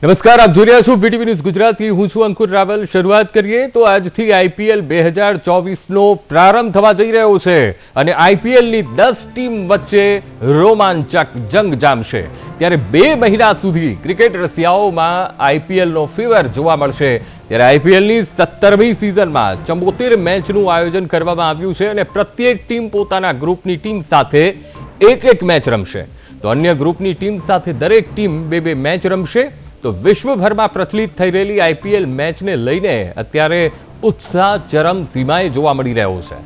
નમસ્કાર, આપ જોઈ રહ્યા છો વીટીવી ન્યૂઝ ગુજરાતી. હું છું અંકુર રાવલ. શરૂઆત કરીએ તો આજથી આઈપીએલ 2024નો પ્રારંભ થવા જઈ રહ્યો છે અને આઈપીએલની 10 ટીમ વચ્ચે રોમાંચક જંગ જામશે. ત્યારે 2 મહિના સુધી ક્રિકેટ રસિયાઓમાં આઈપીએલનો ફીવર જોવા મળશે. ત્યારે આઈપીએલની 17મી સિઝનમાં 74 મેચનું આયોજન કરવામાં આવ્યું છે અને પ્રત્યેક ટીમ પોતાના ગ્રુપની ટીમ સાથે એક મેચ રમશે. તો અન્ય ગ્રુપની ટીમ સાથે દરેક ટીમ 2 મેચ રમશે. તો વિશ્વભરમાં પ્રચલિત થઈ રહેલી આઈપીએલ મેચને લઈને અત્યારે ઉત્સાહ ચરમસીમાએ જોવા મળી રહ્યો છે.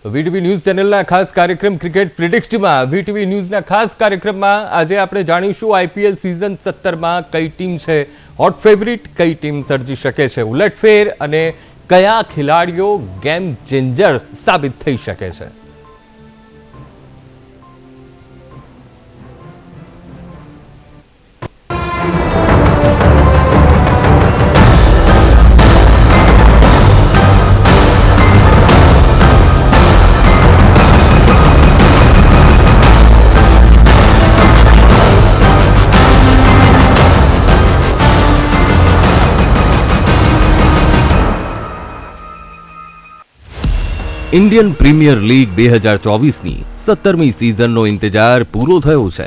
વીટીવી ન્યૂઝ ચેનલના ખાસ કાર્યક્રમ ક્રિકેટ પ્રિડિક્ટમાં વીટીવી ન્યૂઝના ખાસ કાર્યક્રમમાં આજે આપણે જાણીશું આઈપીએલ સિઝન 17માં કઈ ટીમ છે હોટ ફેવરિટ, કઈ ટીમ સર્જી શકે છે ઉલટફેર અને કયા ખેલાડીઓ ગેમ ચેન્જર સાબિત થઈ શકે છે. ઇન્ડિયન પ્રીમિયર લીગ 2024ની 17મી સિઝનનો ઇંતજાર પૂરો થયો છે.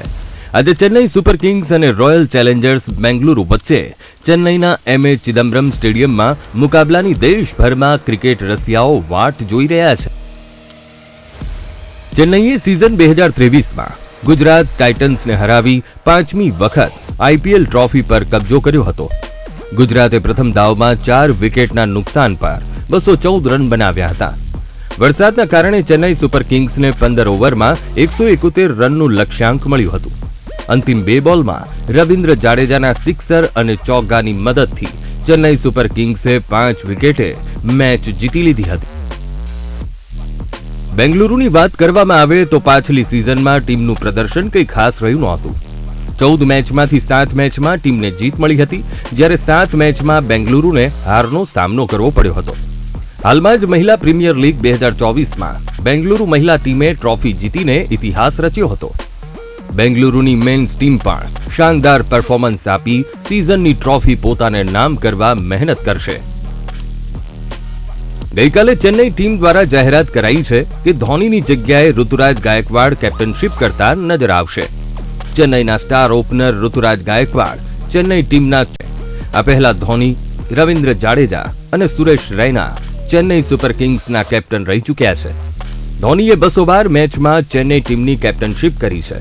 આજે ચેન્નઈ સુપર કિંગ્સ અને રોયલ ચેલેન્જર્સ બેંગલુરુ વચ્ચે ચેન્નઈના એમએ ચિદમ્બરમ સ્ટેડિયમમાં મુકાબલાની દેશભરમાં ક્રિકેટ રસિયાઓ વાટ જોઈ રહ્યા છે. ચેન્નઈએ સિઝન 2023માં ગુજરાત ટાઇટન્સને હરાવી 5મી વખત આઈપીએલ ટ્રોફી પર કબજો કર્યો હતો. ગુજરાતે પ્રથમ દાવમાં 4 વિકેટના નુકસાન પર 214 રન બનાવ્યા હતા. વરસાદના કારણે ચેન્નઈ સુપર કિંગ્સને 15 ઓવરમાં 171 રનનું લક્ષ્યાંક મળ્યું હતું. અંતિમ 2 બોલમાં રવિન્દ્ર જાડેજાના સિક્સર અને ચોગ્ગાની મદદથી ચેન્નઈ સુપર કિંગ્સે 5 વિકેટે મેચ જીતી લીધી હતી. બેંગલુરુની વાત કરવામાં આવે તો પાછલી સિઝનમાં ટીમનું પ્રદર્શન કંઈ ખાસ રહ્યું નહોતું. 14 મેચમાંથી 7 મેચમાં ટીમને જીત મળી હતી, જ્યારે 7 મેચમાં બેંગલુરુને હારનો સામનો કરવો પડ્યો હતો. હાલમાં જ મહિલા પ્રીમિયર લીગ 2024માં બેંગલુરુ મહિલા ટીમે ટ્રોફી જીતીને ઇતિહાસ રચ્યો હતો. બેંગલુરુની મેન્સ ટીમ પણ શાનદાર પરફોર્મન્સ આપી સિઝનની ટ્રોફી પોતાને નામ કરવા મહેનત કરશે. ગઈકાલે ચેન્નઈ ટીમ દ્વારા જાહેરાત કરાઈ છે કે ધોનીની જગ્યાએ ઋતુરાજ ગાયકવાડ કેપ્ટનશીપ કરતા નજર આવશે. ચેન્નઈના સ્ટાર ઓપનર ઋતુરાજ ગાયકવાડ ચેન્નઈ ટીમના છે. આ પહેલા ધોની, રવિન્દ્ર જાડેજા અને સુરેશ રૈના ચેન્નઈ સુપર કિંગ્સના કેપ્ટન રહી ચૂક્યા છે. ધોનીએ 212 મેચમાં ચેન્નઈ ટીમની કેપ્ટનશીપ કરી છે,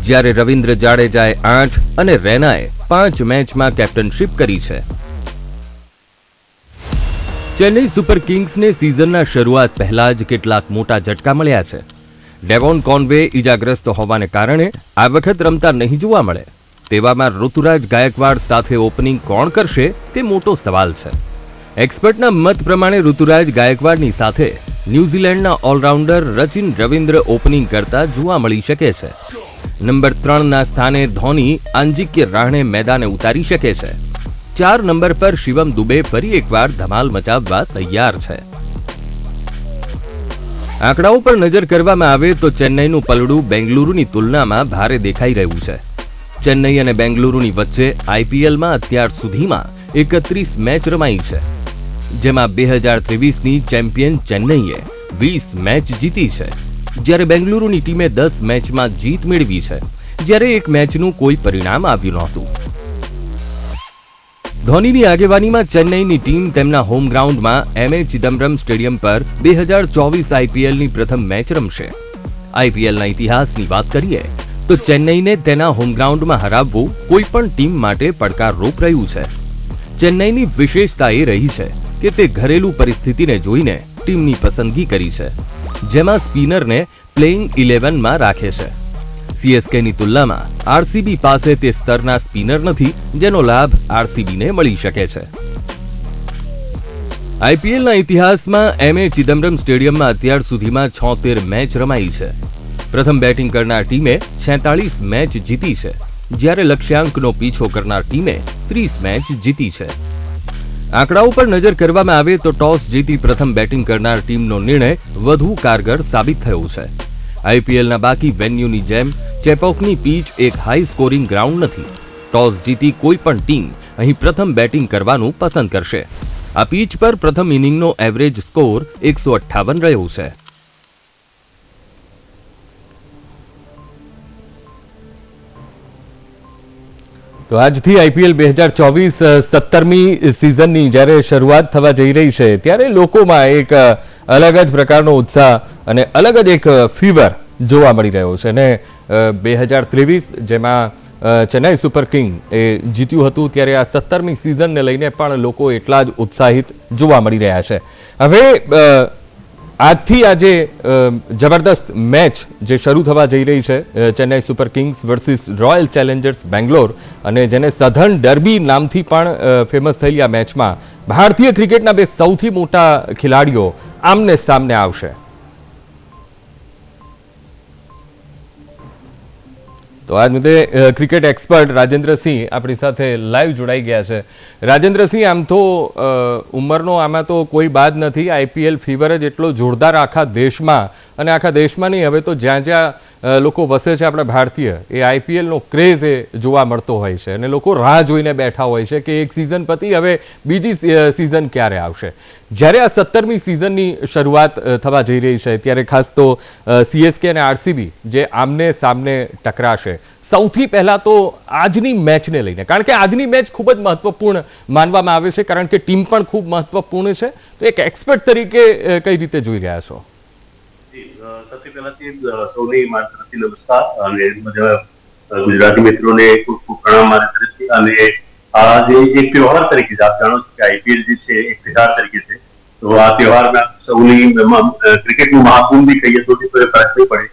જ્યારે રવિન્દ્ર જાડેજાએ 8 અને રૈનાએ 5 મેચમાં કેપ્ટનશીપ કરી છે. ચેન્નઈ સુપર કિંગ્સને સિઝનના શરૂઆત પહેલા જ કેટલાક મોટા ઝટકા મળ્યા છે. ડેવોન કોનવે ઇજાગ્રસ્ત હોવાને કારણે આ વખત રમતા નહીં જોવા મળે. તેવામાં ઋતુરાજ ગાયકવાડ સાથે ઓપનિંગ કોણ કરશે તે મોટો સવાલ છે. એક્સપર્ટના મત પ્રમાણે ઋતુરાજ ગાયકવાડની સાથે ન્યૂઝીલેન્ડના ઓલરાઉન્ડર રચિન રવિન્દ્ર ઓપનિંગ કરતા જોવા મળી શકે છે. નંબર 3ના સ્થાને ધોની આંજિક્ય રાહણે મેદાને ઉતારી શકે છે. 4 નંબર પર શિવમ દુબે ફરી એકવાર ધમાલ મચાવવા તૈયાર છે. આંકડાઓ પર નજર કરવામાં આવે તો ચેન્નઈનું પલડું બેંગલુરુની તુલનામાં ભારે દેખાઈ રહ્યું છે. ચેન્નઈ અને બેંગલુરુની વચ્ચે આઈપીએલમાં અત્યાર સુધીમાં 31 મેચ રમાઈ છે, જેમાં 2023ની ચેમ્પિયન ચેન્નઈએ 20 મેચ જીતી છે, જ્યારે બેંગલુરુની ટીમે 10 મેચમાં જીત મેળવી છે, જ્યારે એક મેચનું કોઈ પરિણામ આવ્યું નહોતું. ધોનીની આગેવાનીમાં ચેન્નઈની ટીમ તેમના હોમ ગ્રાઉન્ડમાં એમએ ચિદમ્બરમ સ્ટેડિયમ પર 2024 આઈપીએલની પ્રથમ મેચ રમશે. આઈપીએલના ઇતિહાસની વાત કરીએ તો ચેન્નઈને તેના હોમ ગ્રાઉન્ડમાં હરાવવું કોઈ પણ ટીમ માટે પડકારરૂપ રહ્યું છે. ચેન્નઈની વિશેષતા એ રહી છે કે તે ઘરેલુ પરિસ્થિતિને જોઈને ટીમની પસંદગી કરી છે, જેમાં સ્પિનરને પ્લેઇંગ 11માં રાખે છે. સીએસકેની તુલનામાં આરસીબી પાસે તે સ્તરના સ્પિનર નથી જેનો લાભ આરસીબીને મળી શકે છે. આઈપીએલના ઇતિહાસમાં એમએ ચિદમ્બરમ સ્ટેડિયમમાં અત્યાર સુધીમાં 76 મેચ રમાઈ છે. પ્રથમ બેટિંગ કરનાર ટીમે 46 મેચ જીતી છે, જ્યારે લક્ષ્યાંકનો પીછો કરનાર ટીમે 30 મેચ જીતી છે. આંકડાઓ પર નજર કરવામાં આવે તો ટોસ જીતી પ્રથમ બેટિંગ કરનાર ટીમનો નિર્ણય વધુ કારગર સાબિત થયો છે. આઈપીએલના બાકી વેન્યુની જેમ ચેપોકની પીચ એક હાઈ સ્કોરિંગ ગ્રાઉન્ડ નથી. ટોસ જીતી કોઈ પણ ટીમ અહીં પ્રથમ બેટિંગ કરવાનું પસંદ કરશે. આ પીચ પર પ્રથમ ઇનિંગનો એવરેજ સ્કોર 158 રહ્યો છે. તો આજથી આઈપીએલ 2024 17મી સિઝનની જ્યારે શરૂઆત થવા જઈ રહી છે ત્યારે લોકોમાં એક અલગ જ પ્રકારનો ઉત્સાહ અને અલગ જ એક ફીવર જોવા મળી રહ્યો છે. અને 2023 જેમાં ચેન્નાઈ સુપર કિંગ એ જીત્યું હતું ત્યારે આ 17મી સિઝનને લઈને પણ લોકો એટલા જ ઉત્સાહિત જોવા મળી રહ્યા છે. હવે આજથી આજે જબરદસ્ત મેચ જે શરૂ થવા જઈ રહી છે Chennai super Kings versus royal Challengers Bangalore, અને જેને સધર્ન ડર્બી નામથી પણ ફેમસ થયેલી આ મેચમાં ભારતીય ક્રિકેટના બે સૌથી મોટા ખેલાડીઓ આમને સામને આવશે. તો આજ મુદ્દે ક્રિકેટ એક્સપર્ટ રાજેન્દ્રસિંહ આપણી સાથે લાઈવ જોડાઈ ગયા છે. રાજેન્દ્રસિંહ, આમ તો ઉંમરનો આમાં તો કોઈ બાદ નથી. આઈપીએલ ફીવર જ એટલો જોરદાર આખા દેશમાં, અને આખા દેશમાં નહીં, હવે તો જ્યાં જ્યાં લોકો વસે છે આપણા ભારતીય, એ આઈપીએલનો ક્રેઝ એ જોવા મળતો હોય છે અને લોકો રાહ જોઈને બેઠા હોય છે કે એક સિઝન પતી, હવે બીજી સિઝન ક્યારે આવશે. જ્યારે આ 17મી સિઝનની શરૂઆત થવા જઈ રહી છે ત્યારે ખાસ તો સીએસકે અને આરસીબી જે આમને સામને ટકરાશે, સૌથી પહેલા તો આજની મેચને લઈને, કારણ કે આજની મેચ ખૂબ જ મહત્વપૂર્ણ માનવામાં આવે છે, કારણ કે ટીમ પણ ખૂબ મહત્વપૂર્ણ છે. તો એક એક્સપર્ટ તરીકે કઈ રીતે જોઈ રહ્યા છો? સૌથી પહેલાથી સૌની મારા તરફથી નમસ્કાર અને બધા ગુજરાતી મિત્રોને ખૂબ ખૂબ પ્રણામ મારા તરફથી. અને આ જે એક તહેવાર તરીકે આપ જાણો છો કે આઈપીએલ જે છે એક તહેવાર તરીકે છે, તો આ તહેવારમાં સૌની ક્રિકેટનું મહાકુંભ બી કહીએ તો ફરક નહીં પડે,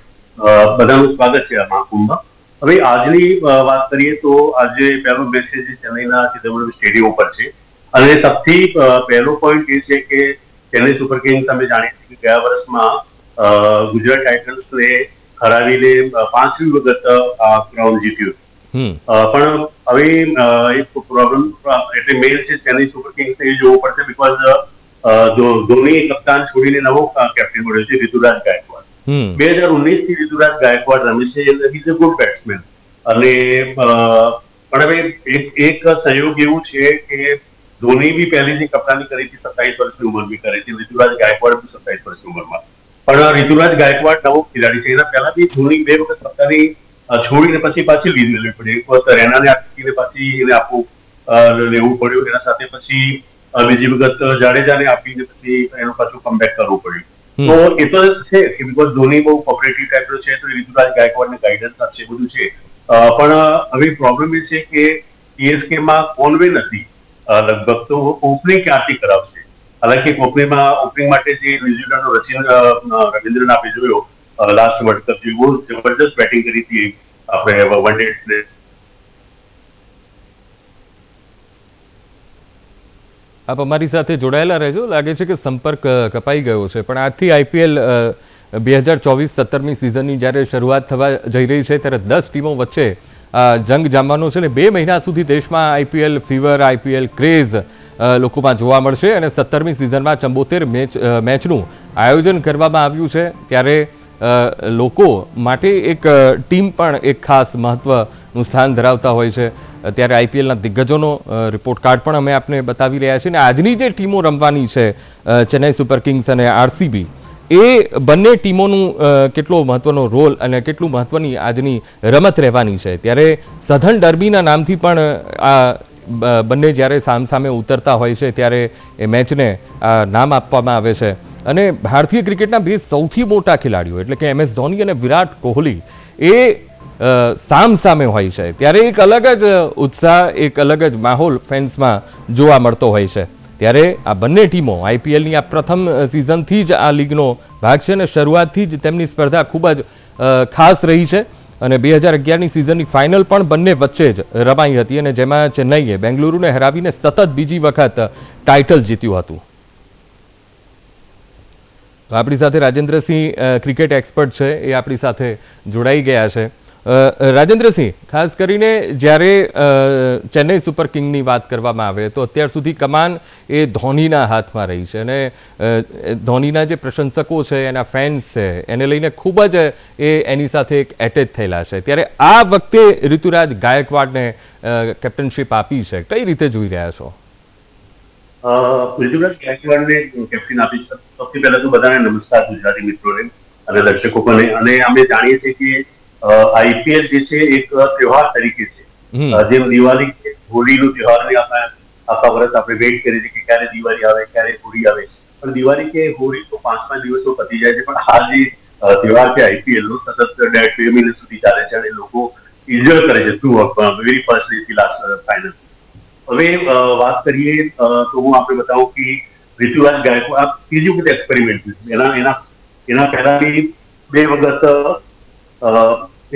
બધાનું સ્વાગત છે આ મહાકુંભમાં. હવે આજની વાત કરીએ તો આજે પહેલો મેચ છે જે ચેન્નઈના ચિદમ્બરમ સ્ટેડિયમ ઉપર છે, અને સૌથી પહેલો પોઈન્ટ એ છે કે ચેન્નઈ સુપર કિંગ્સ અમે જાણીએ છીએ કે ગયા વર્ષમાં ગુજરાત ટાઇટન્સને હરાવીને 5મી વખત આ ક્રાઉન જીત્યું. પણ હવે એક પ્રોબ્લેમ એટલે મેલ છે ચેન્નઈ સુપર કિંગ્સ એ જોવું પડશે, બીકોઝ ધોની કપ્તાન છોડીને નવો કેપ્ટન મળ્યો છે ઋતુરાજ ગાયકવાડ. 2019 થી ઋતુરાજ ગાયકવાડ રમે છે, ઇઝ અ ગુડ બેટ્સમેન. અને પણ હવે એક સંયોગ એવું છે કે ધોની બી પહેલી જે કપ્તાની કરી હતી 27 વર્ષની ઉંમર બી કરે છે, ઋતુરાજ ગાયકવાડ બી 27 વર્ષની ઉંમરમાં. પણ ઋતુરાજ ગાયકવાડ નવો ખેલાડી છે. એના પહેલા બી ધોની 2 વખત કપ્તાની છોડીને પછી પાછી લીધી લેવી પડી. એક વખત રૈનાને આપીને પાછી એને આપવું લેવું પડ્યું, એના સાથે પછી બીજી વખત જાડેજાને આપીને પછી એનું પાછું કમબેક કરવું પડ્યું. તો એ તો છે કે બીકોઝ ધોની બહુ કોપરેટિવ ટાઈપનો છે, તો ઋતુરાજ ગાયકવાડને ગાઈડન્સ આપશે, બધું છે. પણ હવે પ્રોબ્લેમ એ છે કે સીએસકેમાં કોન્વે નથી લગભગ, તો ઓપનિંગ ક્યાંથી કરાવશે? હાલાકી ઓપનિંગ માટે જે ન્યુઝીલેન્ડનો રચિન રવિન્દ્રન આપણે જોયો લાસ્ટ વર્લ્ડ કપ, બહુ જબરદસ્ત બેટિંગ કરી હતી આપણે વન ડે. આપ અમારી સાથે જોડાયેલા રહેજો. લાગે છે કે સંપર્ક કપાઈ ગયો છે, પણ આજથી આઈપીએલ 2024 17મી સિઝનની જ્યારે શરૂઆત થવા જઈ રહી છે ત્યારે 10 ટીમો વચ્ચે જંગ જામવાનો છે, અને 2 મહિના સુધી દેશમાં આઈપીએલ ફીવર, આઈપીએલ ક્રેઝ લોકોમાં જોવા મળશે. અને 17મી સિઝનમાં 74 મેચનું આયોજન કરવામાં આવ્યું છે, ત્યારે લોકો માટે એક ટીમ પણ એક ખાસ મહત્વનું સ્થાન ધરાવતા હોય છે. ત્યારે આઈપીએલના દિગ્ગજોનો રિપોર્ટ કાર્ડ પણ અમે આપને બતાવી રહ્યા છીએ. અને આજની જે ટીમો રમવાની છે ચેન્નાઈ સુપર કિંગ્સ અને આરસીબી, એ બંને ટીમોનું કેટલો મહત્વનો રોલ અને કેટલું મહત્વની આજની રમત રહેવાની છે. ત્યારે સધર્ન ડર્બીના નામથી પણ આ બંને જ્યારે સામસામે ઉતરતા હોય છે ત્યારે એ મેચને નામ આપવામાં આવે છે. અને ભારતીય ક્રિકેટના બે સૌથી મોટા ખેલાડીઓ એટલે કે MS ધોની અને વિરાટ કોહલી એ સામસામે હોય છે, ત્યારે એક અલગ જ ઉત્સાહ, એક અલગ જ માહોલ ફેન્સમાં જોવા મળતો હોય છે. ત્યારે આ બંને ટીમો આઈપીએલની આ પ્રથમ સિઝનથી જ આ લીગનો ભાગ છે અને શરૂઆતથી જ તેમની સ્પર્ધા ખૂબ જ ખાસ રહી છે. અને 2011ની સિઝનની ફાઇનલ પણ બંને વચ્ચે જ રમાઈ હતી, અને જેમાં ચેન્નઈએ બેંગલુરુને હરાવીને સતત બીજી વખત ટાઇટલ જીત્યું હતું. તો આપણી સાથે રાજેન્દ્રસિંહ ક્રિકેટ એક્સપર્ટ છે, એ આપણી સાથે જોડાઈ ગયા છે. રાજેન્દ્રસિંહ, ખાસ કરીને જ્યારે ચેન્નઈ સુપર કિંગની વાત કરવામાં આવે તો અત્યાર સુધી કમાન એ ધોનીના હાથમાં રહી છે અને ધોનીના જે પ્રશંસકો છે, એના ફેન્સ છે, એને લઈને ખૂબ જ એની સાથે એક એટેચ થયેલા છે. ત્યારે આ વખતે ઋતુરાજ ગાયકવાડને કેપ્ટનશીપ આપી છે, કઈ રીતે જોઈ રહ્યા છો? ઋતુરાજ ગાયકવાડને કેપ્ટન આપી છે. સૌથી પહેલા તો બધાને નમસ્કાર ગુજરાતી મિત્રોને અને દર્શકો પણ. અને અમે જાણીએ છીએ કે આઈપીએલ જે છે એક તહેવાર તરીકે છે. જેમ દિવાળી છે, હોળીનો તહેવારની આપણે આખા વર્ષ આપણે વેઇટ કરીએ છીએ કે ક્યારે દિવાળી આવે, ક્યારે હોળી આવે. પણ દિવાળી કે હોળી તો 5-5 દિવસો પતી જાય છે. પણ આ જે તહેવાર છે આઈપીએલ નો સતત 2 મહિના સુધી ચાલે છે અને લોકો એન્જોય કરે છે થ્રુ વેરી ફર્સ્ટ ડે થી લાસ્ટ ફાઇનલ. હવે વાત કરીએ તો હું આપણે બતાવું કે ઋતુરાજ ગાયકવાડ ત્રીજી વખત એક્સપેરિમેન્ટ થયું. એના પહેલાથી 2 વખત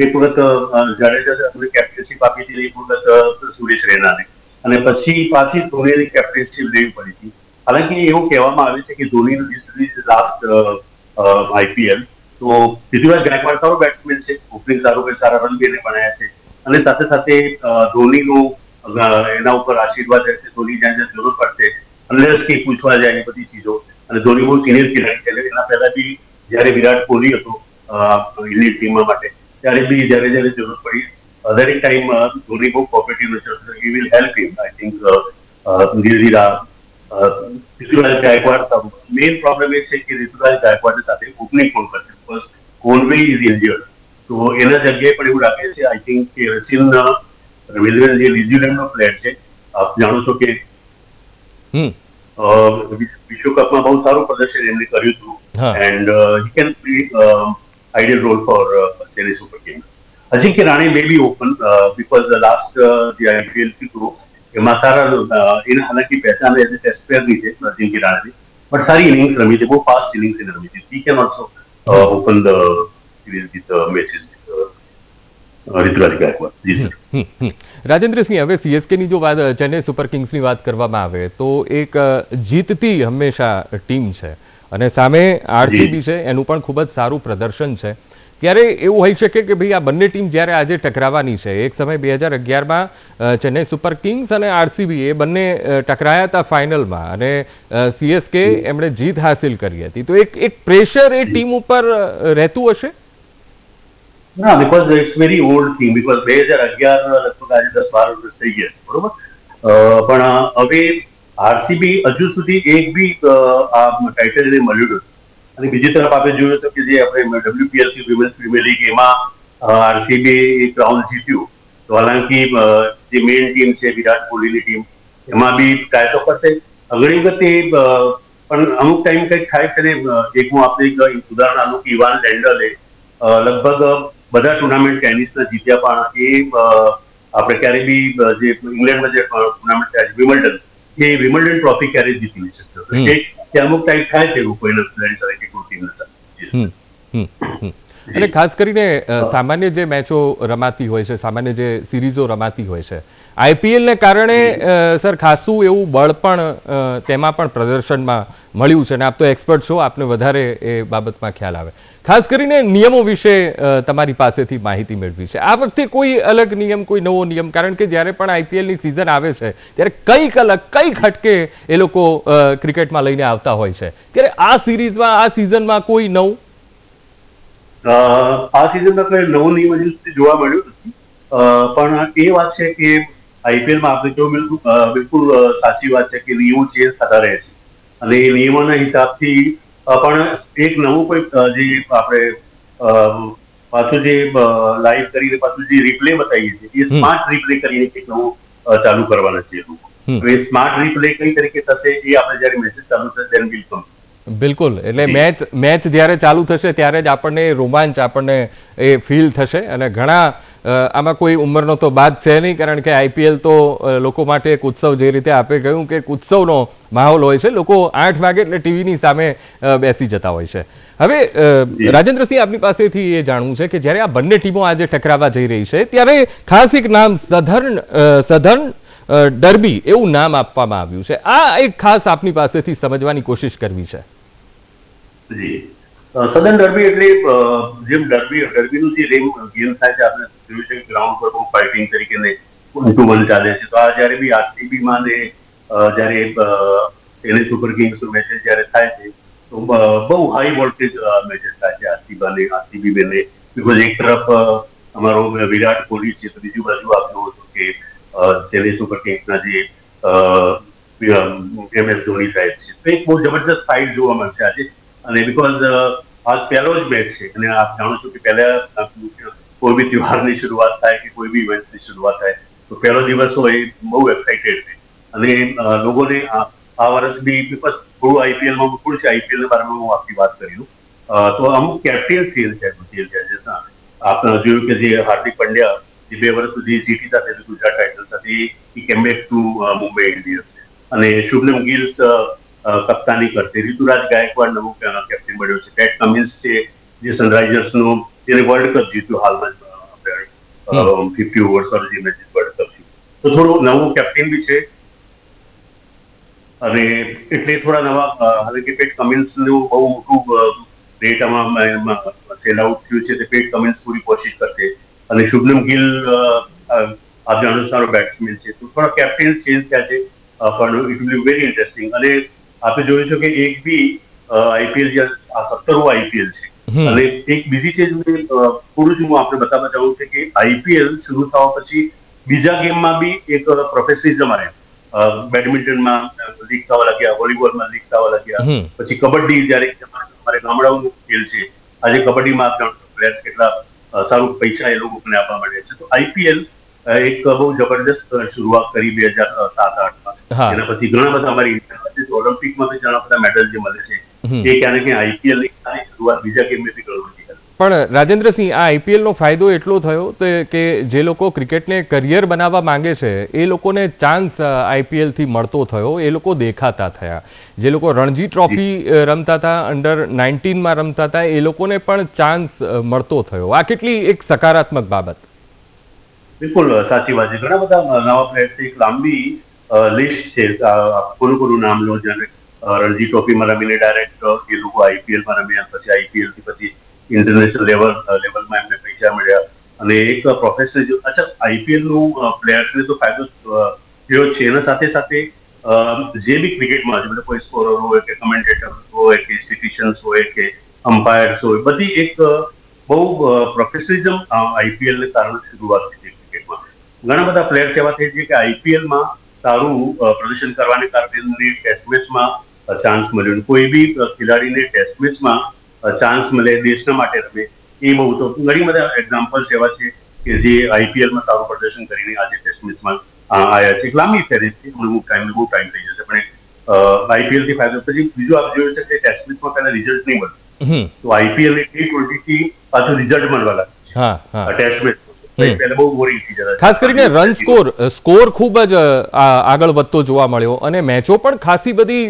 એક વખત જાડેજા કેપ્ટનશીપ આપી હતી, એક વખત સુરેશ રૈનાને, અને પછી પાછી ધોનીની કેપ્ટનશીપ લેવી પડી હતી. હાલાકી એવું કહેવામાં આવે છે કે ધોનીનું ડિસ લાસ્ટ આઈપીએલ, તો ઋતુરાજ ગાયકવાડ સારો બેટ્સમેન છે, ઓપનિંગ સારું કરે, સારા રન બી એને બનાવ્યા છે. અને સાથે સાથે ધોનીનું એના ઉપર આશીર્વાદ રહેશે. ધોની જ્યાં જ્યાં જરૂર પડશે, અનલેસ કે પૂછવા જાય એ બધી ચીજો. અને ધોની બહુ સિનિયર ખેલાડી છે. એના પહેલા બી જયારે વિરાટ કોહલી હતો ઇન્ડિયન ટીમ માટે, ત્યારે બી જયારે જરૂર પડી દરેક ટાઈમ ધોની બહુ કોઓપરેટિવ છે. He will help him. I think ધીરે ઋતુરાજ ગાયકવાડ મેઇન પ્રોબ્લેમ એ છે કે ઋતુરાજ ગાયકવાડ સાથે ઓપનિંગ કોણ કરશે, બિકોઝ કોનવે ઇઝ ઇન્જર્ડ. તો એના જગ્યાએ પણ એવું લાગે છે આઈ થિંક કે રચિન રવિન્દ્રન જે ન્યુઝીલેન્ડનો પ્લેયર છે, આપ જાણો છો કે વિશ્વકપમાં બહુ સારું પ્રદર્શન એમને કર્યું હતું and he can play ideal role for Chennai super king. Ajinkya Rane may be open because last જે આઈપીએલ થયું એમાં સારા એને હાલાકી પહેચાન એઝ એ ટેસ્ટ પ્લેયરની છે અજિંક્ય રાણે, બટ સારી ઇનિંગ્સ રમી છે, બહુ ફાસ્ટ ઇનિંગ્સ એને રમી છે. He can also open the series with matches Rituraj Gaikwad. જી સર. રાજેન્દ્રસિંહ, હવે સીએસકેની જો વાત, ચેન્નઈ સુપર કિંગ્સની વાત કરવામાં આવે તો એક જીતતી હંમેશા ટીમ છે અને સામે આરસીબી છે, એનું પણ ખૂબ જ સારું પ્રદર્શન છે. ત્યારે એવું હોઈ શકે કે ભાઈ આ બંને ટીમ જ્યારે આજે ટકરાવાની છે, એક સમય 2011માં ચેન્નઈ સુપર કિંગ્સ અને આરસીબી એ બંને ટકરાયા હતા ફાઇનલમાં અને સીએસકે એમણે જીત હાસિલ કરી હતી. તો એક પ્રેશર એ ટીમ ઉપર રહેતું હશે? ના, because it's very old thing. Because 2011 લગભગ આજે 10-12 વર્ષ થઈ ગયા, બરોબર. પણ હવે આરસીબી હજુ સુધી એક બી આ ટાઇટલ એને મળ્યું નથી. અને બીજી તરફ આપણે જોયું હતું કે જે આપણે WPL વિમેન્સ પ્રીમિયર લીગ, એમાં આરસીબી એક રાઉન્ડ જીત્યું. તો હાલાકી જે મેઇન ટીમ છે વિરાટ કોહલીની ટીમ, એમાં બી ટ્રાય તો કરશે ઘણી વખતે, પણ અમુક ટાઈમ કંઈક થાય છે ને. એક હું આપણે એક ઉદાહરણ આનું કે ઇવાન લેન્ડલે લગભગ બધા ટુર્નામેન્ટ ટેનિસના જીત્યા, પણ એ આપણે ક્યારે બી જે ઇંગ્લેન્ડમાં જે ટુર્નામેન્ટ થાય છે વિમલ્ડન, એ વિમલ્ડન ટ્રોફી ક્યારેય જીતી નહીં શકતો. કે અમુક ટાઈમ થાય છે એવું કોઈના ખેલાડી સાથે કે કોઈ ટીમ સાથે. અને ખાસ કરીને સામાન્ય જે મેચો રમાતી હોય છે, સામાન્ય જે સિરીઝો રમાતી હોય છે, આઈપીએલને કારણે સર ખાસું એવું બળ પણ તેમાં પણ પ્રદર્શનમાં મળ્યું છે. અને આપ તો એક્સપર્ટ છો, આપને વધારે એ બાબતમાં ખ્યાલ આવે. ખાસ કરીને નિયમો વિશે તમારી પાસેથી માહિતી મેળવી છે. આ વખતે કોઈ અલગ નિયમ, કોઈ નવો નિયમ? કારણ કે જ્યારે પણ આઈપીએલની સિઝન આવે છે ત્યારે કંઈક અલગ, કંઈક હટકે એ લોકો ક્રિકેટમાં લઈને આવતા હોય છે. ત્યારે આ સિરીઝમાં, આ સિઝનમાં કોઈ નવું? આ સિઝનમાં કોઈ નવો નિયમ હજુ સુધી જોવા મળ્યો નથી. પણ એ વાત છે કે આઈપીએલમાં આપણે જો બિલકુલ સાચી વાત છે કે નિયમો ચેન્જ થતા રહે છે અને એ નિયમોના હિસાબથી પણ એક નવું કોઈ જે આપણે પાછું જે લાઈવ કરીને પાછું જે રિપ્લે બતાવીએ છીએ એ સ્માર્ટ રિપ્લે કરીને કંઈક નવું ચાલુ કરવાના છે. હવે સ્માર્ટ રિપ્લે કઈ તરીકે થશે એ આપણે જયારે મેસેજ ચાલુ થશે ત્યારે બિલકુલ. બિલકુલ. એટલે મેચ જ્યારે ચાલુ થશે ત્યારે જ આપણને રોમાંચ, આપણને એ ફીલ થશે. અને ઘણા આમાં કોઈ ઉંમરનો તો બાદ છે નહીં, કારણ કે આઈપીએલ તો લોકો માટે એક ઉત્સવ, જે રીતે આપે કહ્યું કે એક ઉત્સવનો માહોલ હોય છે. લોકો 8 વાગે એટલે ટીવીની સામે બેસી જતા હોય છે. હવે રાજેન્દ્રસિંહ, આપની પાસેથી એ જાણવું છે કે જ્યારે આ બંને ટીમો આજે ટકરાવા જઈ રહી છે ત્યારે ખાસ એક નામ સધર્ન ડર્બી એવું નામ આપવામાં આવ્યું છે. આ એક ખાસ આપની પાસેથી સમજવાની કોશિશ કરવી છે. જી, સદન ડર્બી એટલે જેમ ડર્બીનું જે ગેમ થાય છે, આપણે જોયું છે કે ગ્રાઉન્ડ પર બહુ ફાઇટિંગ તરીકે ને 1-1 ચાલે છે. તો આ જ્યારે બી આરસીબીમાં ને જ્યારે ચેન્નઈ સુપર કિંગ્સનું મેચેસ જ્યારે થાય છે તો બહુ હાઈ વોલ્ટેજ મેચેસ થાય છે આરસીબી બેને. બિકોઝ એક તરફ અમારો વિરાટ કોહલી છે, તો બીજી બાજુ આપ જોવો છો કે ચેન્નઈ સુપર કિંગ્સના જે MS ધોની સાહેબ છે. તો એક બહુ જબરદસ્ત ફાઇટ જોવા મળશે આજે. અને બિકોઝ આજ પહેલો જ મેચ છે અને આપ જાણો છો કે પહેલા કોઈ બી તહેવારની શરૂઆત થાય કે કોઈ બી ઇવેન્ટની શરૂઆત થાય તો પહેલો દિવસ હોય બહુ એક્સાઇટેડ છે. અને લોકોને આ વર્ષ બી બિકોઝ થોડું આઈપીએલમાં મૂકવું છે, આઈપીએલના બારામાં હું આપની વાત કરી લઉં તો અમુક કેપ્ટન ચેન્જ છે. આપણે જોયું કે જે હાર્દિક પંડ્યા જે 2 વર્ષ સુધી જીટી સાથે ગુજરાત ટાઇટન્સ સાથે એ કેમ બેક ટુ મુંબઈ ઇન્ડિયન્સ અને શુભમન ગિલ કપ્તાની કરશે. ઋતુરાજ ગાયકવાડ નવો કેપ્ટન બન્યો છે. પેટ કમિન્સ છે જે સનરાઇઝર્સનું જેને વર્લ્ડ કપ જીત્યું હાલમાં 50 ઓવર્સ વાળું જે મેચ વર્લ્ડ કપ છે. તો થોડું નવું કેપ્ટન બી છે અને એટલે થોડા નવા હવે કે પેટ કમિન્સનું બહુ મોટું ડેટામાં સેલ આઉટ થયું છે. તે પેટ કમિન્સ પૂરી કોશિશ કરશે અને શુભમન ગિલ આપ જાણો સારો બેટ્સમેન છે. તો થોડા કેપ્ટન ચેન્જ થયા છે પણ it will be very interesting. અને આપણે જોયું છે કે એક બી આઈપીએલ જે આ 17મું આઈપીએલ છે અને એક બીજી ચીજ થોડું જ હું આપણે બતાવવા ચાહું છું કે આઈપીએલ શરૂ થવા પછી બીજા ગેમમાં બી એક પ્રોફેશનલિઝમ આવે. બેડમિન્ટનમાં લીગ થવા લાગ્યા, વોલીબોલમાં લીગ થવા લાગ્યા, પછી કબડ્ડી જ્યારે અમારે ગામડાઓનો ખેલ છે, આજે કબડ્ડીમાં આપ જાણો પ્લેયર કેટલા સારું પૈસા એ લોકોને આપવા માંડે છે. તો આઈપીએલ એક બહુ જબરદસ્ત શરૂઆત કરી 2007-08માં. એના પછી ઘણા બધા અમારી ઇન્ડિયા ઓલિમ્પિકમાં બી ઘણા બધા મેડલ જે મળે છે એ ક્યાં ને ક્યાં આઈપીએલ ની શરૂઆત બીજા ગેમથી કરવી હતી. પણ રાજેન્દ્રસિંહ, આ આઈપીએલનો ફાયદો એટલો થયો કે જે લોકો ક્રિકેટને કરિયર બનાવવા માંગે છે એ લોકોને ચાન્સ આઈપીએલથી મળતો થયો, એ લોકો દેખાતા થયા. જે લોકો રણજી ટ્રોફી રમતા હતા, અંડર-19માં રમતા હતા, એ લોકોને પણ ચાન્સ મળતો થયો. આ કેટલી એક સકારાત્મક બાબત. બિલકુલ સાચી વાત છે. ઘણા બધા નવા પ્લેયર્સ, એક લાંબી લિસ્ટ છે. કોનું નામ લો, જ્યારે રણજી ટ્રોફીમાં રમીને ડાયરેક્ટ એ લોકો આઈપીએલમાં રમ્યા, પછી આઈપીએલથી પછી ઇન્ટરનેશનલ લેવલમાં એમને પૈસા મળ્યા અને એક પ્રોફેશનલ. અચ્છા, આઈપીએલનું પ્લેયર્સને તો ફાયદો થયો છે. એના સાથે સાથે જે બી ક્રિકેટમાં છે, કોઈ સ્કોરર હોય કે કમેન્ટેટર હોય કે સ્ટેટિશિયન્સ હોય કે અમ્પાયર્સ હોય, બધી એક બહુ પ્રોફેશનલિઝમ આઈપીએલને કારણે શરૂઆત થઈ છે ક્રિકેટમાં. ઘણા બધા પ્લેયર્સ એવા થઈ છે કે આઈપીએલમાં સારું પ્રદર્શન કરવાને કારણે ટેસ્ટ મેચમાં ચાન્સ મળ્યો. કોઈ બી ખેલાડીને ટેસ્ટ મેચમાં ચાન્સ મળે, દેશના માટે રમે, એ બહુ તો ઘણી બધા એક્ઝામ્પલ્સ એવા છે કે જે આઈપીએલમાં સારું પ્રદર્શન કરીને આજે ટેસ્ટ મેચમાં આવ્યા છે. લાંબી ફેરી છે, બહુ ટાઈમ થઈ જશે પણ આઈપીએલથી ફાયદો. પછી બીજું આપ જોયું છે કે ટેસ્ટ મેચમાં પહેલા રિઝલ્ટ નહીં મળતું, તો આઈપીએલ T20થી પાછું રિઝલ્ટ મળવા લાગે ટેસ્ટ મેચ. પહેલા બહુ બોરિંગ થઈ જતા, ખાસ કરીને રન સ્કોર ખૂબ જ આગળ વધતો જોવા મળ્યો અને મેચો પણ ખાસી બધી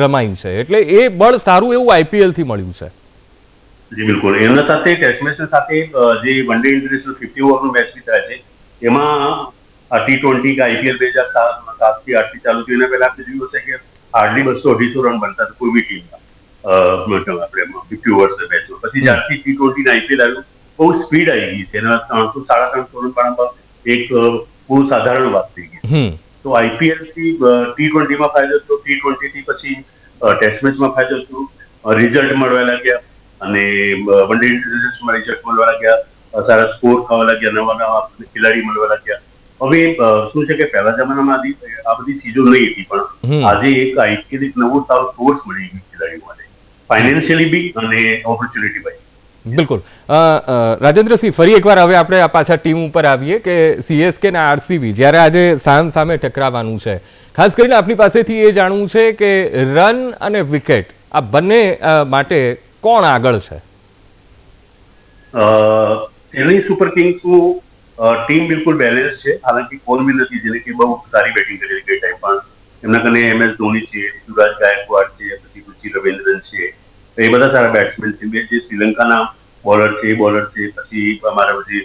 રમાઈ છે. એટલે એ બળ સારું એવું આઈપીએલથી મળ્યું છે. જી બિલકુલ. એમના સાથે ટેસ્ટ મેચની સાથે જે વન ડે ઇન્ટરનેશનલ 50 ઓવરનું મેચ બી થાય છે, એમાં T20 કે આઈપીએલ 2007-8થી ચાલુ થયું. એના પહેલા આપણે જોયું હશે કે હાર્ડલી 200-250 રન બનતા કોઈ બી ટીમમાં આપણે 50 ઓવર્સ મેચમાં. પછી જ્યારથી T20 આઈપીએલ આવ્યું બહુ સ્પીડ આવી ગઈ છે. એના 300-350 રન પણ એક બહુ સાધારણ વાત થઈ ગઈ. તો આઈપીએલથી T20માં ફાયદો થયો, T20થી પછી ટેસ્ટ મેચમાં ફાયદો થયો, રિઝલ્ટ મળવા લાગ્યા અને વન ડે ઇન્ટરનેશનલમાં રિઝલ્ટ મળવા લાગ્યા, સારા સ્કોર થવા લાગ્યા, નવા ખેલાડી મળવા લાગ્યા. હવે શું છે કે પહેલા જમાનામાં આ બધી ચીજો નહીં હતી, પણ આજે એક આઈપીએલ એક નવો સારો સોર્સ મળી ગયો ખેલાડીઓ માટે, ફાઇનાન્શિયલી બી અને ઓપોર્ચ્યુનિટી બાય. બિલકુલ. રાજેન્દ્રસિંહ, ફરી એકવાર હવે આપણે આ પાછા ટીમ ઉપર આવીએ કે સીએસકે અને આરસીબી જ્યારે આજે સામે ટકરાવાનું છે, ખાસ કરીને આપણી પાસેથી એ જાણવું છે કે રન અને વિકેટ આ બંને માટે કોણ આગળ છે? ચેન્નઈ સુપર કિંગ્સનું ટીમ બિલકુલ બેલેન્સ છે. હાલાકી કોલમી નથી, જેને કે બહુ સારી બેટિંગ કરી એ ટાઈમ, પણ એમના કને MS ધોની છે, ઋતુરાજ ગાયકવાડ છે, પછી રુચિ રવિન્દ્રન છે, એ બધા સારા બેટ્સમેન છે. બે જે શ્રીલંકાના બોલર છે એ બોલર છે. પછી અમારા જે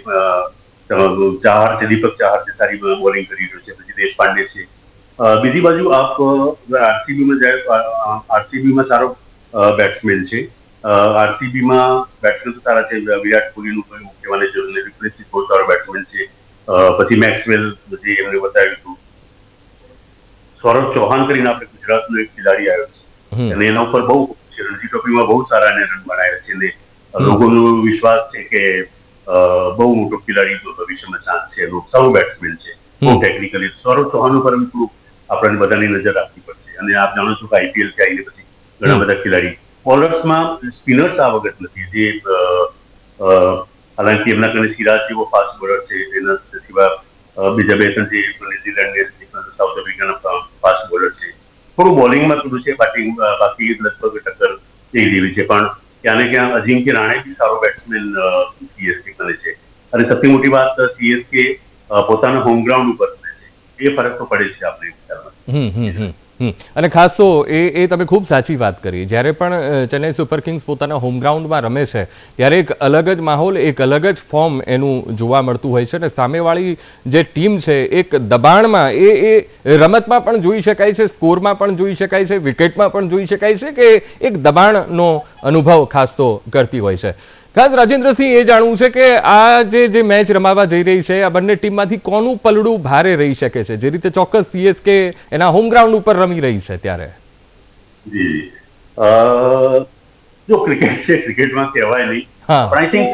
ચાહર છે, દીપક ચાહર છે, સારી બોલિંગ કરી રહ્યો છે. પછી દેશપાંડે છે. બીજી બાજુ આપ આરસીબીમાં જાય, આરસીબીમાં સારો બેટ્સમેન છે આરસીબીમાં બેટ્સમેન સારા છે, વિરાટ કોહલીનું કોઈ કહેવાની જરૂર નથી, વિપરીત બહુ સારો બેટ્સમેન છે. પછી મેક્સવેલ જે એમને બતાવ્યું હતું, સૌરવ ચૌહાણ કરીને આપણે ગુજરાતનો એક ખેલાડી આવ્યો છે અને એના ઉપર બહુ રણજી ટ્રોફીમાં બહુ સારા એને રન બનાવ્યા છે અને લોકોનો વિશ્વાસ છે કે બહુ મોટો ખેલાડી ભવિષ્યમાં ચાન્સ છે. એનો સારો બેટ્સમેન છે, બહુ ટેકનિકલી. સૌરવ ચૌહાણ ઉપર આપણને બધાની નજર રાખવી પડશે અને આપ જાણો છો કે આઈપીએલ થી આવીને પછી ઘણા બધા ખેલાડી બોલર્સમાં સ્પિનર્સ આ વખત નથી, જે હાલાકી એમના કારણે સિરાજ જેવો ફાસ્ટ બોલર છે, એના સિવાય બીજા બે ત્રણ જે ન્યુઝીલેન્ડ સાઉથ આફ્રિકાના ફાસ્ટ બોલર છે. થોડું બોલિંગમાં થોડું છે, બાકી લગભગ ટક્કર થઈ જેવી છે. પણ ક્યાં ને ક્યાં અજિંક્ય રાણે બી સારો બેટ્સમેન સીએસકે કરે છે અને સૌથી મોટી વાત સીએસકે પોતાના હોમ ગ્રાઉન્ડ ઉપર કરે છે, એ ફરક તો પડે છે આપણે વિસ્તારમાં. અને ખાસ તો એ તમે ખૂબ સાચી વાત કરી. જ્યારે પણ ચેન્નઈ સુપર કિંગ્સ પોતાના હોમ ગ્રાઉન્ડમાં રમે છે ત્યારે એક અલગ જ માહોલ, એક અલગ જ ફોર્મ એનું જોવા મળતું હોય છે અને સામેવાળી જે ટીમ છે એક દબાણમાં એ રમતમાં પણ જોઈ શકાય છે, સ્કોરમાં પણ જોઈ શકાય છે, વિકેટમાં પણ જોઈ શકાય છે કે એક દબાણનો અનુભવ ખાસ તો કરતી હોય છે. ખાસ રાજેન્દ્રસિંહ, એ જાણવું છે કે આ જે મેચ રમાવા જઈ રહી છે આ બંને ટીમમાંથી કોનું પલડું ભારે રહી શકે છે, જે રીતે ચોક્કસ સીએસકે એના હોમ ગ્રાઉન્ડ ઉપર રમી રહી છે ત્યારે? જો ક્રિકેટ છે, ક્રિકેટમાં કહેવાય નહીં, પણ આઈ થિંક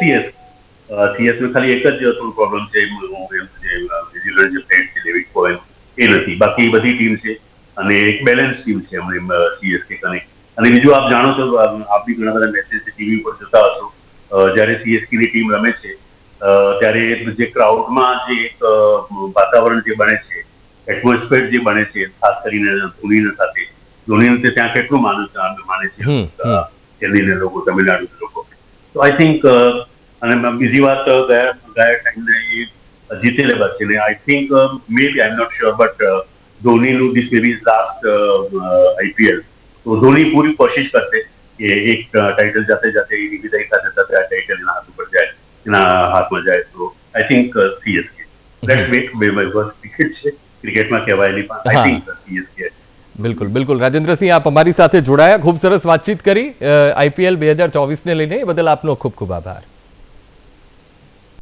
સીએસકે ખાલી એક જ થોડું પ્રોબ્લેમ છે, ન્યુઝીલેન્ડ જે પ્લેયર છે ડેવિડ કોહેન એ નથી, બાકી બધી ટીમ છે અને એક બેલેન્સ ટીમ છે સીએસકે કને. અને બીજું આપ જાણો છો, આપ બી ઘણા બધા મેચેસ ટીવી પર જોતા હશો, જ્યારે સીએસકેની ટીમ રમે છે ત્યારે જે ક્રાઉડમાં જે એક વાતાવરણ જે બને છે, એટમોસ્ફિયર જે બને છે, ખાસ કરીને ધોનીના સાથે, ધોનીને ત્યાં કેટલું માને છે ચેન્નઈના લોકો, તમિલનાડુના લોકો. તો આઈ થિંક અને બીજી વાત ગયા ટાઈમને એ જીતેલા છે ને I think may be I am not sure but ધોનીનું this may be last IPL, તો ધોની પૂરી કોશિશ કરશે કે એક ટાઇટલ જાતે જાતે એની વિદાય સાથે સાથે આ ટાઇટલ એના હાથ ઉપર જાય, એના હાથમાં જાય. તો I think CSK. Let's wait, cricket છે, ક્રિકેટમાં કહેવાય નહીં, પણ આઈ થિંક સીએસકે. બિલકુલ બિલકુલ. રાજેન્દ્રસિંહ, આપ અમારી સાથે જોડાયા, ખૂબ સરસ વાતચીત કરી આઈપીએલ 2024ને લઈને, એ બદલ આપનો ખૂબ ખૂબ આભાર.